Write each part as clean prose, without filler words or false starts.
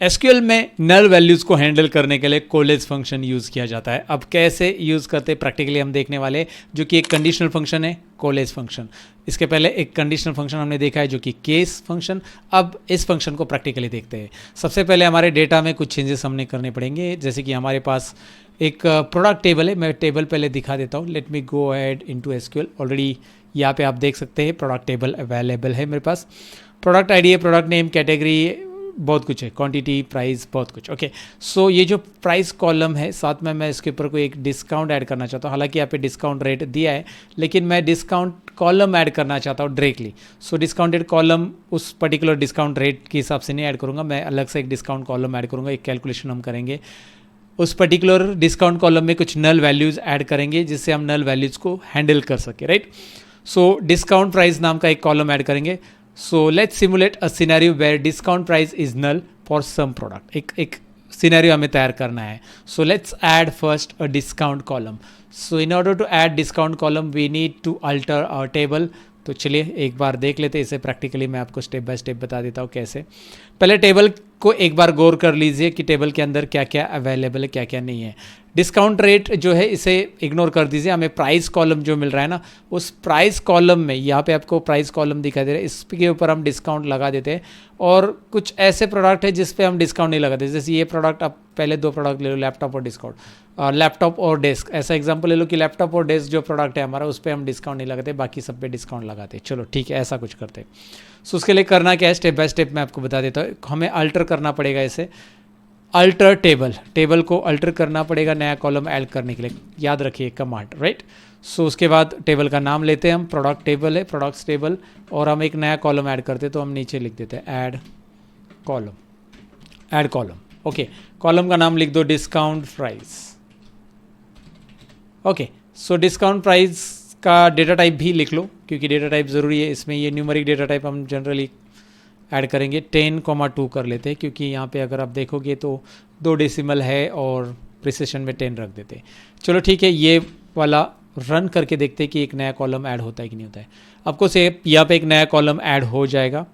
SQL में नल values को handle करने के लिए कोलेज फंक्शन यूज़ किया जाता है। अब कैसे यूज़ करते हैं प्रैक्टिकली हम देखने वाले, जो कि एक कंडीशनल फंक्शन है कोलेज फंक्शन। इसके पहले एक कंडीशनल फंक्शन हमने देखा है जो कि केस फंक्शन। अब इस फंक्शन को प्रैक्टिकली देखते हैं। सबसे पहले हमारे डेटा में कुछ चेंजेस हमने करने पड़ेंगे, जैसे कि हमारे पास एक प्रोडक्ट टेबल है। मैं टेबल पहले दिखा देता हूँ। Let me go ahead into SQL. Already यहाँ पे आप देख सकते हैं प्रोडक्ट टेबल अवेलेबल है मेरे पास। प्रोडक्ट आईडी है, प्रोडक्ट नेम, कैटेगरी, बहुत कुछ है, क्वांटिटी, प्राइस, बहुत कुछ। ओके, सो ये जो प्राइस कॉलम है, साथ में मैं इसके ऊपर कोई एक डिस्काउंट ऐड करना चाहता हूँ। हालांकि यहाँ पे डिस्काउंट रेट दिया है, लेकिन मैं डिस्काउंट कॉलम ऐड करना चाहता हूँ डायरेक्टली। सो डिस्काउंटेड कॉलम उस पर्टिकुलर डिस्काउंट रेट के हिसाब से नहीं ऐड करूँगा, मैं अलग से एक डिस्काउंट कॉलम ऐड करूँगा। एक कैलकुलेशन हम करेंगे, उस पर्टिकुलर डिस्काउंट कॉलम में कुछ नल वैल्यूज़ ऐड करेंगे जिससे हम नल वैल्यूज़ को हैंडल कर सके, राइट। सो डिस्काउंट प्राइस नाम का एक कॉलम ऐड करेंगे। So let's simulate a scenario where discount price is null for some product. एक सिनेरियो हमें तैयार करना है। So let's add first a discount column. So in order to add discount column we need to alter our table. तो चलिए एक बार देख लेते हैं इसे प्रैक्टिकली। मैं आपको स्टेप बाय स्टेप बता देता हूँ कैसे। पहले टेबल को एक बार गौर कर लीजिए कि टेबल के अंदर क्या क्या अवेलेबल है, क्या क्या नहीं है। डिस्काउंट रेट जो है इसे इग्नोर कर दीजिए। हमें प्राइस कॉलम जो मिल रहा है ना, उस प्राइस कॉलम में यहाँ पे आपको प्राइस कॉलम दिखाई दे रहा है, इसके ऊपर हम डिस्काउंट लगा देते हैं। और कुछ ऐसे प्रोडक्ट है जिस पे हम डिस्काउंट नहीं लगाते, जैसे ये प्रोडक्ट, आप पहले दो प्रोडक्ट ले लो, लैपटॉप और डिस्काउंट, लैपटॉप और डेस्क। ऐसा एग्जाम्पल ले लो कि लैपटॉप और डेस्क जो प्रोडक्ट है हमारा, उस पर हम डिस्काउंट नहीं लगाते, बाकी सब पे डिस्काउंट लगाते हैं। चलो ठीक है, ऐसा कुछ करते हैं। सो उसके लिए करना क्या है, स्टेप बाय स्टेप मैं आपको बता देता हूँ। हमें अल्टर करना पड़ेगा इसे, अल्टर टेबल को अल्टर करना पड़ेगा नया कॉलम ऐड करने के लिए। याद रखिए कमांड, राइट। सो उसके बाद टेबल का नाम लेते हैं हम, प्रोडक्ट टेबल है, प्रोडक्ट्स टेबल, और हम एक नया कॉलम ऐड करते हैं। तो हम नीचे लिख देते हैं ऐड कॉलम। ओके, कॉलम का नाम लिख दो discount price. Okay, so discount price का डेटा टाइप भी लिख लो, क्योंकि डेटा टाइप ज़रूरी है इसमें। ये न्यूमेरिक डेटा टाइप हम जनरली ऐड करेंगे। 10,2 कर लेते हैं, क्योंकि यहाँ पे अगर आप देखोगे तो 2 डेसिमल है और प्रिसिशन में 10 रख देते हैं। चलो ठीक है, ये वाला रन करके देखते हैं कि एक नया कॉलम ऐड होता है कि नहीं होता है। आपको से यहाँ पे एक नया कॉलम ऐड हो जाएगा।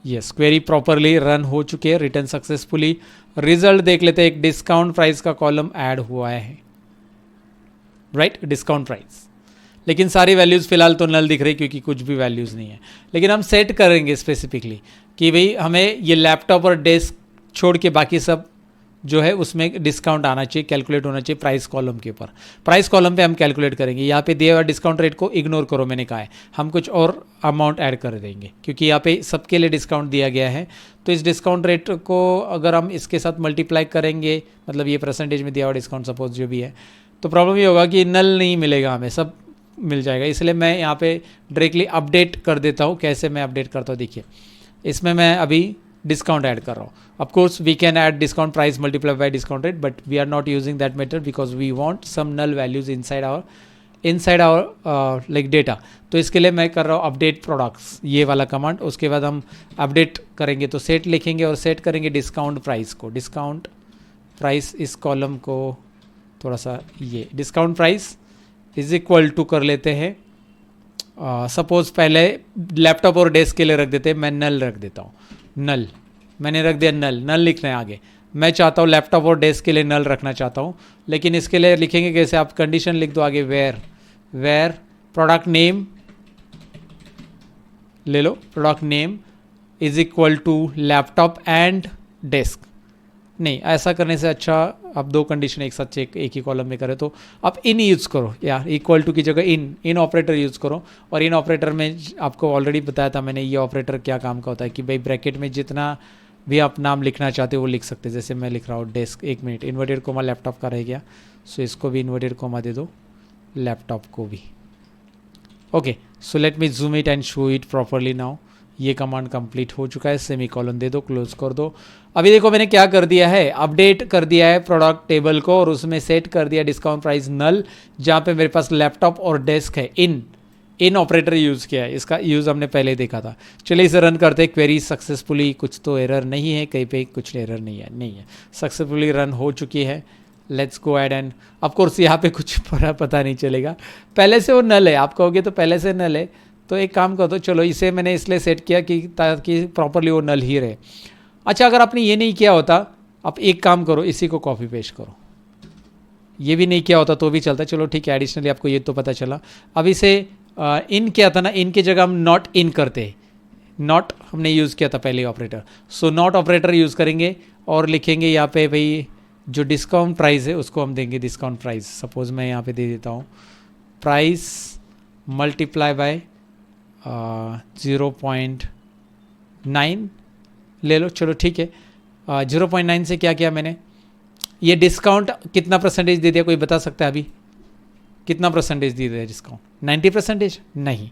यस, क्वेरी प्रॉपरली रन हो चुके हैं, रिटर्न सक्सेसफुली। रिजल्ट देख लेते हैं, एक डिस्काउंट प्राइस का कॉलम ऐड हुआ है, राइट, डिस्काउंट प्राइस। लेकिन सारी वैल्यूज़ फिलहाल तो नल दिख रही, क्योंकि कुछ भी वैल्यूज़ नहीं है। लेकिन हम सेट करेंगे स्पेसिफिकली कि भाई हमें ये लैपटॉप और डेस्क छोड़ के बाकी सब जो है उसमें डिस्काउंट आना चाहिए, कैलकुलेट होना चाहिए प्राइस कॉलम के ऊपर। प्राइस कॉलम पे हम कैलकुलेट करेंगे। यहाँ पे दिए हुआ डिस्काउंट रेट को इग्नोर करो, मैंने कहा है। हम कुछ और अमाउंट ऐड कर देंगे, क्योंकि यहाँ पे सबके लिए डिस्काउंट दिया गया है। तो इस डिस्काउंट रेट को अगर हम इसके साथ मल्टीप्लाई करेंगे, मतलब ये परसेंटेज में दिया हुआ डिस्काउंट सपोज जो भी है, तो प्रॉब्लम ये होगा कि नल नहीं मिलेगा, हमें सब मिल जाएगा। इसलिए मैं यहाँ पे डायरेक्टली अपडेट कर देता हूँ। कैसे मैं अपडेट करता हूँ देखिए, इसमें मैं अभी डिस्काउंट ऐड कर रहा हूँ। Of course we can add discount price multiply by discount rate, but we are not using that method because we want some null values inside our like data. तो इसके लिए मैं कर रहा हूँ अपडेट प्रोडक्ट्स, ये वाला कमांड। उसके बाद हम अपडेट करेंगे तो सेट लिखेंगे और सेट करेंगे डिस्काउंट प्राइस को। डिस्काउंट प्राइस इस कॉलम को थोड़ा सा, ये discount price is equal to कर लेते हैं। सपोज पहले लैपटॉप और डेस्क के लिए रख देते हैं, मैं नल रख देता हूँ। नल मैंने रख दिया, नल लिखना है आगे। मैं चाहता हूँ लैपटॉप और डेस्क के लिए नल रखना चाहता हूँ, लेकिन इसके लिए लिखेंगे कैसे, आप कंडीशन लिख दो आगे, वेयर प्रोडक्ट नेम ले लो, product name is equal to laptop and desk. नहीं, ऐसा करने से अच्छा आप 2 कंडीशन एक साथ चेक एक ही कॉलम में करें, तो आप इन यूज़ करो यार, इक्वल टू की जगह इन ऑपरेटर यूज़ करो। और इन ऑपरेटर में आपको ऑलरेडी बताया था मैंने, ये ऑपरेटर क्या काम का होता है कि भाई ब्रैकेट में जितना भी आप नाम लिखना चाहते हो वो लिख सकते हैं। जैसे मैं लिख रहा हूँ desk, 1 minute, inverted coma laptop का रह गया, सो इसको भी इन्वर्टेड कोमा दे दो, लैपटॉप को भी। Okay, so let me zoom it and show it properly now. ये कमांड कंप्लीट हो चुका है, सेमी कॉलन दे दो, क्लोज कर दो। अभी देखो मैंने क्या कर दिया है, अपडेट कर दिया है प्रोडक्ट टेबल को, और उसमें सेट कर दिया डिस्काउंट प्राइस नल, जहाँ पे मेरे पास लैपटॉप और डेस्क है। इन ऑपरेटर यूज़ किया है, इसका यूज़ हमने पहले देखा था। चलिए इसे रन करते हैं। क्वेरी सक्सेसफुली, कुछ तो एरर नहीं है, कहीं पे कुछ एरर नहीं है, सक्सेसफुली रन हो चुकी है। Let's go ahead end of course यहाँ पे कुछ पता नहीं चलेगा, पहले से वो नल है। आप कहोगे तो पहले से नल है, तो एक काम करो, तो चलो इसे मैंने इसलिए सेट किया कि ताकि प्रॉपरली वो नल ही रहे। अच्छा, अगर आपने ये नहीं किया होता, आप एक काम करो, इसी को कॉपी पेस्ट करो, ये भी नहीं किया होता तो भी चलता। चलो ठीक है, एडिशनली आपको ये तो पता चला। अब इसे इन किया था ना, इन की जगह हम नॉट इन करते, नॉट हमने यूज़ किया था पहले operator, so not operator use करेंगे और लिखेंगे यहाँ पे भाई जो डिस्काउंट प्राइस है उसको हम देंगे डिस्काउंट प्राइस। सपोज मैं यहाँ पे दे देता हूँ प्राइस मल्टीप्लाई बाय 0.9 ले लो, चलो ठीक है। 0.9 से क्या किया मैंने, ये डिस्काउंट कितना परसेंटेज दे दिया, कोई बता सकता है अभी कितना परसेंटेज दे दिया डिस्काउंट? 90% नहीं,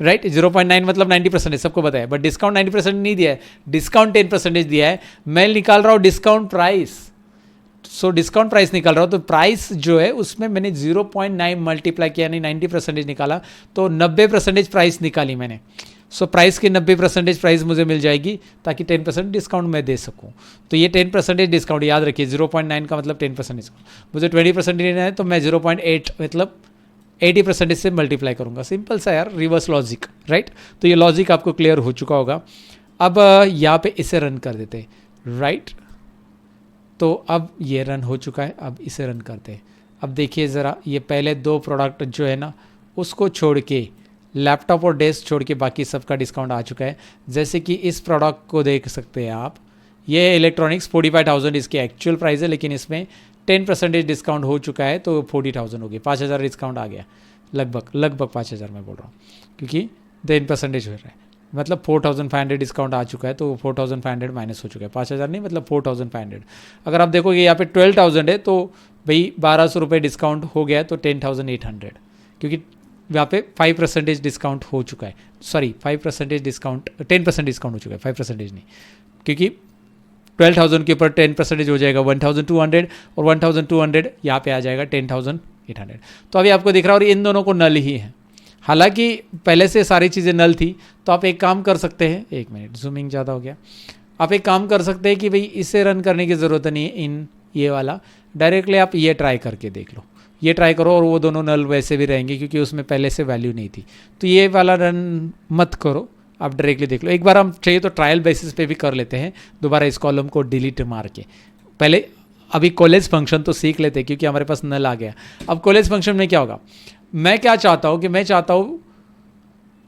राइट। 0.9 मतलब 90% सबको पता है, बट डिस्काउंट 90% नहीं दिया है, डिस्काउंट 10% दिया है। मैं निकाल रहा हूँ discount price, so discount price निकाल रहा हूँ, तो प्राइस जो है उसमें मैंने 0.9 मल्टीप्लाई किया, यानी 90% निकाला, तो 90% प्राइस निकाली मैंने। सो प्राइस की 90% प्राइस मुझे मिल जाएगी ताकि 10% डिस्काउंट मैं दे सकूँ। तो ये 10% डिस्काउंट याद रखिए, 0.9 का मतलब 10% डिस्काउंट। मुझे 20% लेना है तो मैं 0.8 मतलब 80% से मल्टीप्लाई करूँगा। सिंपल सा यार, रिवर्स लॉजिक, राइट। तो ये लॉजिक आपको क्लियर हो चुका होगा। अब यहाँ पे इसे रन कर देते हैं, राइट। तो अब ये रन हो चुका है, अब इसे रन करते हैं। अब देखिए ज़रा, ये पहले 2 प्रोडक्ट जो है ना उसको छोड़ के, लैपटॉप और डेस्क छोड़ के बाकी सबका डिस्काउंट आ चुका है। जैसे कि इस प्रोडक्ट को देख सकते हैं आप, ये इलेक्ट्रॉनिक्स 45,000 इसकी एक्चुअल प्राइस है, लेकिन इसमें 10% डिस्काउंट हो चुका है तो 40,000 हो गया, 5,000 डिस्काउंट आ गया, लगभग 5,000 मैं बोल रहा हूँ, क्योंकि 10% हो रहा है, मतलब 4,500 डिस्काउंट आ चुका है, तो 4,500 माइनस हो चुका है, 5,000 नहीं मतलब 4,500। अगर आप देखोगे यहाँ पे 12,000 है तो भाई 1,200 रुपये डिस्काउंट हो गया, तो 10,800, क्योंकि यहाँ पे 5% डिस्काउंट हो चुका है, सॉरी 5% डिस्काउंट, 10% डिस्काउंट हो चुका है, 5% नहीं, क्योंकि 12,000 के ऊपर 10% हो जाएगा 1,200, और 1,200 यहाँ पे आ जाएगा 10,800। तो अभी आपको दिख रहा है, और इन दोनों को नल ही है, हालांकि पहले से सारी चीज़ें नल थी। तो आप एक काम कर सकते हैं, एक मिनट जूमिंग ज़्यादा हो गया, आप एक काम कर सकते हैं कि भाई इसे रन करने की ज़रूरत नहीं है, इन ये वाला डायरेक्टली आप ये ट्राई करके देख लो, ये ट्राई करो, और वो दोनों नल वैसे भी रहेंगे क्योंकि उसमें पहले से वैल्यू नहीं थी। तो ये वाला रन मत करो, आप डायरेक्टली देख लो। एक बार हम चाहिए तो ट्रायल बेसिस पे भी कर लेते हैं, दोबारा इस कॉलम को डिलीट मार के। पहले अभी कॉलेज फंक्शन तो सीख लेते हैं क्योंकि हमारे पास नल आ गया। अब कॉलेज फंक्शन में क्या होगा, मैं क्या चाहता हूँ कि मैं चाहता हूँ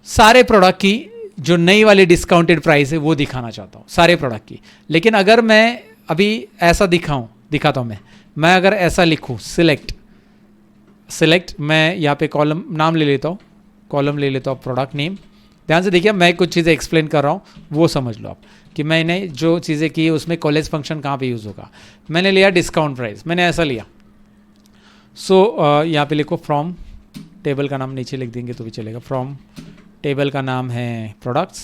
सारे प्रोडक्ट की जो नई वाली डिस्काउंटेड प्राइस है वो दिखाना चाहता हूँ, सारे प्रोडक्ट की। लेकिन अगर मैं अभी ऐसा दिखाता हूँ, मैं अगर ऐसा लिखूँ सिलेक्ट, मैं यहाँ पे कॉलम नाम ले लेता हूँ, प्रोडक्ट नेम। ध्यान से देखिए, मैं कुछ चीज़ें एक्सप्लेन कर रहा हूँ, वो समझ लो आप कि मैंने जो चीज़ें की उसमें कॉलेज फंक्शन कहाँ पे यूज़ होगा। मैंने लिया डिस्काउंट प्राइस, मैंने ऐसा लिया, सो यहाँ पे लिखो फ्रॉम, टेबल का नाम नीचे लिख देंगे तो भी चलेगा, फ्रॉम टेबल का नाम है products,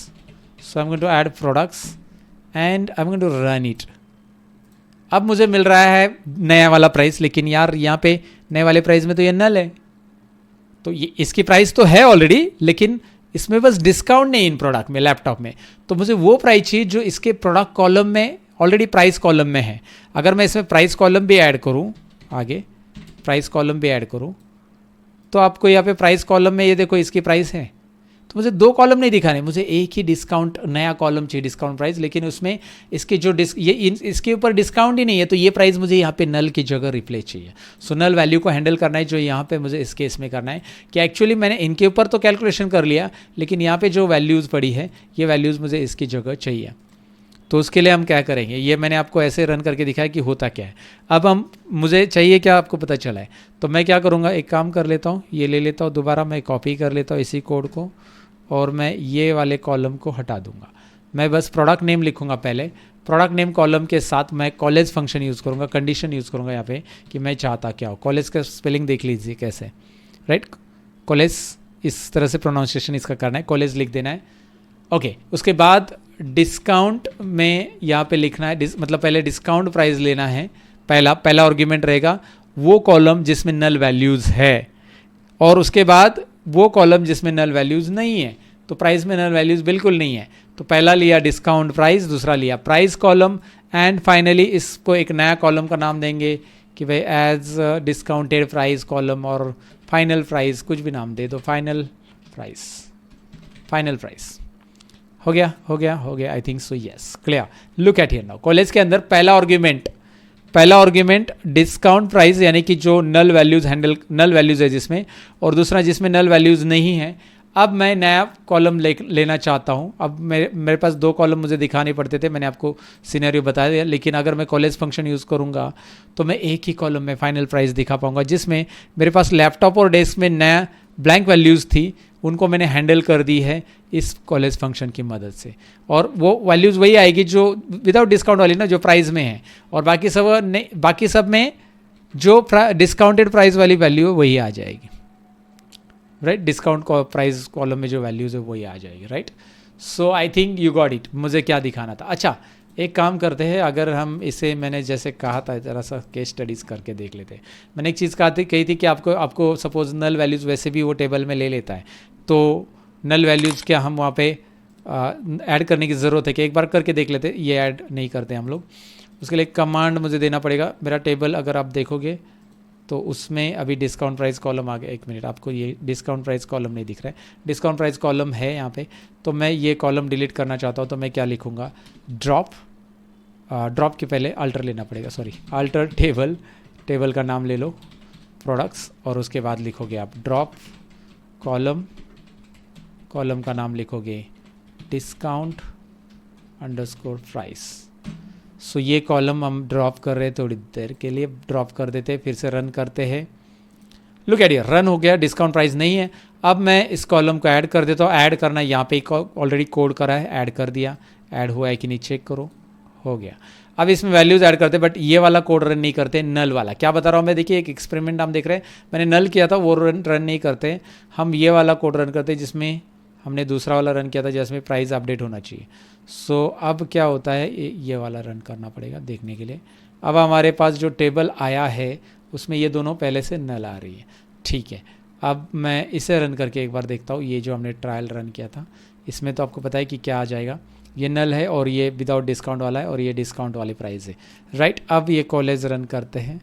so I am going to add products and I am going to run it. अब मुझे मिल रहा है नया वाला प्राइस, लेकिन यार यहाँ पे नए वाले प्राइस में तो ये नल है, तो ये इसकी प्राइस तो है ऑलरेडी, लेकिन इसमें बस डिस्काउंट नहीं इन प्रोडक्ट में, लैपटॉप में। तो मुझे वो प्राइस चाहिए जो इसके प्रोडक्ट कॉलम में ऑलरेडी प्राइस कॉलम में है। अगर मैं इसमें प्राइस कॉलम भी ऐड करूँ, आगे प्राइस कॉलम भी ऐड करूँ, तो आपको यहाँ पे प्राइस कॉलम में ये देखो इसकी प्राइस है। तो मुझे 2 कॉलम नहीं दिखाने, मुझे एक ही डिस्काउंट नया कॉलम चाहिए, डिस्काउंट प्राइस, लेकिन उसमें इसके जो इसके ऊपर डिस्काउंट ही नहीं है, तो ये प्राइस मुझे यहाँ पे नल की जगह रिप्लेस चाहिए। सो नल वैल्यू को हैंडल करना है, जो यहाँ पे मुझे इस केस में करना है कि एक्चुअली मैंने इनके ऊपर तो कैलकुलेशन कर लिया, लेकिन यहाँ पे जो वैल्यूज़ पड़ी है ये वैल्यूज़ मुझे इसकी जगह चाहिए। तो उसके लिए हम क्या करेंगे, ये मैंने आपको ऐसे रन करके दिखाया कि होता क्या है। अब मुझे चाहिए क्या, आपको पता चला है, तो मैं क्या करूँगा, एक काम कर लेता हूँ, ये ले लेता हूँ, दोबारा मैं कॉपी कर लेता हूँ इसी कोड को, और मैं ये वाले कॉलम को हटा दूंगा। मैं बस प्रोडक्ट नेम लिखूंगा पहले, प्रोडक्ट नेम कॉलम के साथ मैं कॉलेज फंक्शन यूज़ करूँगा, कंडीशन यूज़ करूँगा यहाँ पे कि मैं चाहता क्या हो। कॉलेज का स्पेलिंग देख लीजिए कैसे, राइट, कॉलेज इस तरह से प्रोनाउंसिएशन इसका करना है, कॉलेज लिख देना है। ओके, उसके बाद डिस्काउंट में यहाँ पे लिखना है, मतलब पहले डिस्काउंट प्राइस लेना है, पहला आर्ग्यूमेंट रहेगा वो कॉलम जिसमें नल वैल्यूज़ है, और उसके बाद वो कॉलम जिसमें नल वैल्यूज़ नहीं है। तो प्राइस में नल वैल्यूज़ बिल्कुल नहीं है, तो पहला लिया डिस्काउंट प्राइस, दूसरा लिया प्राइस कॉलम, एंड फाइनली इसको एक नया कॉलम का नाम देंगे कि भाई एज डिस्काउंटेड प्राइस कॉलम, और फाइनल प्राइस कुछ भी नाम दे दो, फाइनल प्राइस। हो गया I think so, yes clear. Look at here now, college के अंदर पहला आर्ग्यूमेंट डिस्काउंट प्राइस यानी कि जो नल वैल्यूज है जिसमें, और दूसरा जिसमें नल वैल्यूज नहीं है। अब मैं नया कॉलम लेना चाहता हूं। अब मेरे पास दो कॉलम मुझे दिखाने पड़ते थे, मैंने आपको सिनेरियो बताया दिया, लेकिन अगर मैं कॉलेज फंक्शन यूज़ करूंगा तो मैं एक ही कॉलम में फाइनल प्राइस दिखा पाऊंगा, जिसमें मेरे पास लैपटॉप और डेस्क में नया ब्लैंक वैल्यूज़ थी, उनको मैंने हैंडल कर दी है इस कॉलेज फंक्शन की मदद से। और वो वैल्यूज़ वही आएगी जो विदाउट डिस्काउंट वाली ना, जो प्राइस में है, और बाकी सब में जो डिस्काउंटेड प्राइस वाली वैल्यू है वही आ जाएगी, राइट। डिस्काउंट प्राइस कॉलम में जो वैल्यूज़ है वही आ जाएगी, right. So I think you got it. मुझे क्या दिखाना था, अच्छा एक काम करते हैं, अगर हम इसे, मैंने जैसे कहा था जरा सा केस स्टडीज़ करके देख लेते हैं। मैंने एक चीज़ कही थी कि आपको सपोज नल वैल्यूज़ वैसे भी वो टेबल में ले लेता है, तो नल वैल्यूज़ क्या हम वहाँ पे ऐड करने की ज़रूरत है कि एक बार करके देख लेते हैं। ये ऐड नहीं करते हम लोग, उसके लिए कमांड मुझे देना पड़ेगा। मेरा टेबल अगर आप देखोगे तो उसमें अभी डिस्काउंट प्राइस कॉलम आ गया। एक मिनट, आपको ये डिस्काउंट प्राइस कॉलम नहीं दिख रहा है, डिस्काउंट प्राइस कॉलम है यहाँ पे। तो मैं ये कॉलम डिलीट करना चाहता हूँ, तो मैं क्या लिखूँगा, ड्रॉप के पहले अल्टर लेना पड़ेगा, सॉरी अल्टर टेबल का नाम ले लो प्रोडक्ट्स, और उसके बाद लिखोगे आप ड्रॉप कॉलम का नाम लिखोगे डिस्काउंट अंडरस्कोर प्राइस। सो ये कॉलम हम ड्रॉप कर रहे हैं, थोड़ी देर के लिए ड्रॉप कर देते हैं, फिर से रन करते हैं। लुक एट हियर, रन हो गया, डिस्काउंट प्राइस नहीं है। अब मैं इस कॉलम को ऐड कर देता हूँ। ऐड करना यहाँ पे ऑलरेडी कोड करा है, ऐड कर दिया, ऐड हुआ है कि नहीं चेक करो, हो गया। अब इसमें वैल्यूज़ ऐड करते हैं, बट ये वाला कोड रन नहीं करते, नल वाला। क्या बता रहा हूँ मैं, देखिए एक एक्सपेरिमेंट हम देख रहे हैं, मैंने नल किया था वो रन नहीं करते, हम ये वाला कोड रन करते हैं जिसमें हमने दूसरा वाला रन किया था जिसमें प्राइस अपडेट होना चाहिए। सो अब क्या होता है, ये वाला रन करना पड़ेगा देखने के लिए। अब हमारे पास जो टेबल आया है उसमें ये दोनों पहले से नल आ रही है, ठीक है। अब मैं इसे रन करके एक बार देखता हूँ, ये जो हमने ट्रायल रन किया था इसमें तो आपको पता है कि क्या आ जाएगा, ये नल है और ये विदाउट डिस्काउंट वाला है और ये डिस्काउंट वाली प्राइस है, राइट। अब ये कॉलेज रन करते हैं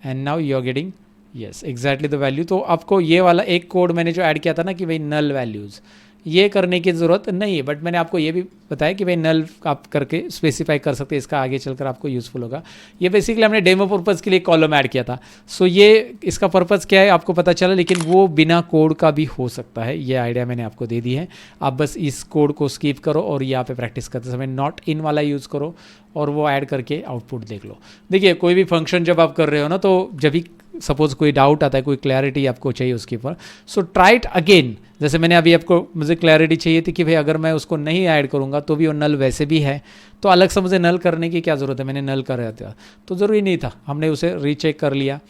and now you are getting yes exactly the value. तो आपको ये वाला एक कोड मैंने जो ऐड किया था ना कि भाई नल वैल्यूज़, ये करने की ज़रूरत नहीं है, बट मैंने आपको ये भी बताया कि भाई नल आप करके स्पेसिफाई कर सकते हैं, इसका आगे चलकर आपको यूज़फुल होगा। ये बेसिकली हमने डेमो पर्पज़ के लिए कॉलम ऐड किया था। सो ये इसका पर्पज़ क्या है आपको पता चला, लेकिन वो बिना कोड का भी हो सकता है, ये आइडिया मैंने आपको दे दी है। आप बस इस कोड को स्किप करो और यहाँ पे प्रैक्टिस करते समय नॉट इन वाला यूज़ करो और वो ऐड करके आउटपुट देख लो। देखिए कोई भी फंक्शन जब आप कर रहे हो ना, तो जब भी सपोज कोई डाउट आता है, कोई क्लैरिटी आपको चाहिए उसके ऊपर, सो ट्राई इट अगेन। जैसे मैंने अभी आपको, मुझे क्लैरिटी चाहिए थी कि भाई अगर मैं उसको नहीं ऐड करूँगा तो भी वो नल वैसे भी है, तो अलग से मुझे नल करने की क्या ज़रूरत है, मैंने नल कर रहा था तो ज़रूरी नहीं था, हमने उसे रीचेक कर लिया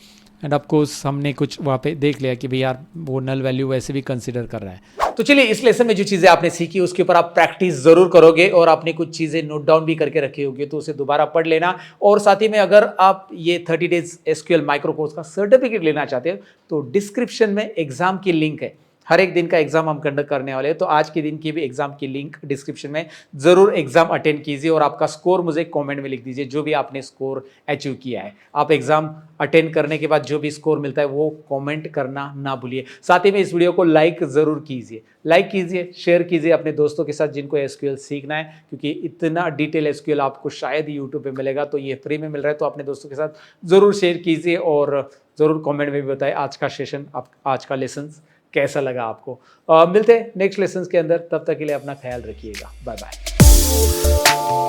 एंड ऑफकोर्स हमने कुछ वहाँ पे देख लिया कि भाई यार वो नल वैल्यू वैसे भी कंसिडर कर रहा है। तो चलिए इस लेसन में जो चीजें आपने सीखी उसके ऊपर आप प्रैक्टिस जरूर करोगे और आपने कुछ चीजें नोट डाउन भी करके रखी होगी, तो उसे दोबारा पढ़ लेना। और साथ ही में अगर आप ये 30 डेज एसक्यूएल माइक्रो कोर्स का सर्टिफिकेट लेना चाहते हैं तो डिस्क्रिप्शन में एग्जाम की लिंक है, हर एक दिन का एग्जाम हम कंडक्ट करने वाले हैं, तो आज के दिन की भी एग्जाम की लिंक डिस्क्रिप्शन में, जरूर एग्जाम अटेंड कीजिए और आपका स्कोर मुझे कमेंट में लिख दीजिए, जो भी आपने स्कोर अचीव किया है। आप एग्जाम अटेंड करने के बाद जो भी स्कोर मिलता है वो कमेंट करना ना भूलिए। साथ ही में इस वीडियो को लाइक जरूर कीजिए, शेयर कीजिए अपने दोस्तों के साथ जिनको एसक्यूएल सीखना है, क्योंकि इतना डिटेल एसक्यूएल आपको शायद यूट्यूब पे मिलेगा, तो ये फ्री में मिल रहा है, तो अपने दोस्तों के साथ जरूर शेयर कीजिए और जरूर कमेंट में भी बताएं आज का सेशन, आज का लेसन कैसा लगा आपको। मिलते हैं नेक्स्ट लेसन के अंदर, तब तक के लिए अपना ख्याल रखिएगा, बाय बाय।